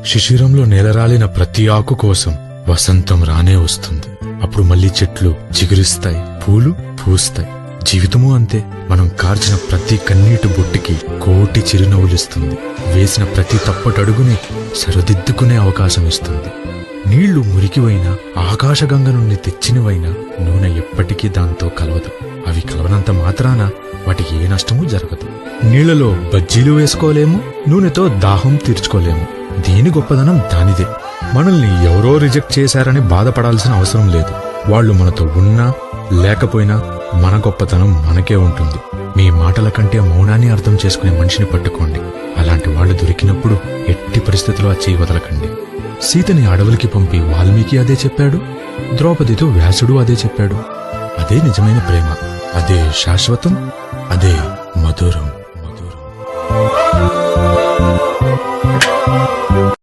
శిశిరంలో నేలరాలిన ప్రతి ఆకు కోసం వసంతం రానే వస్తుంది. అప్పుడు మళ్లీ చెట్లు చిగురిస్తాయి, పూలు పూస్తాయి. జీవితమూ అంతే. మనం కార్చిన ప్రతి కన్నీటి బొట్టికి కోటి చిరునవ్వులిస్తుంది. వేసిన ప్రతి తప్పటడుగుని సరిదిద్దుకునే అవకాశం ఇస్తుంది. నీళ్లు మురికివైనా, ఆకాశగంగ నుండి తెచ్చినవైనా నూనె ఎప్పటికీ దాంతో కలవదు. అవి కలవనంత మాత్రాన వాటికి ఏ నష్టమూ జరగదు. నీళ్లలో బజ్జీలు వేసుకోలేము, నూనెతో దాహం తీర్చుకోలేము. దేని గొప్పదనం దానిదే. మనల్ని ఎవరో రిజెక్ట్ చేశారని బాధపడాల్సిన అవసరం లేదు. వాళ్లు మనతో ఉన్నా లేకపోయినా మన గొప్పతనం మనకే ఉంటుంది. మీ మాటల కంటే మౌనాన్ని అర్థం చేసుకునే మనిషిని పట్టుకోండి. అలాంటి వాళ్లు దొరికినప్పుడు ఎట్టి పరిస్థితుల్లో ఆ చేయి వదలకండి. సీతని అడవులకి పంపి వాల్మీకి అదే చెప్పాడు, ద్రౌపదితో వ్యాసుడు అదే చెప్పాడు. అదే నిజమైన ప్రేమ, అదే శాశ్వతం, అదే మధురం.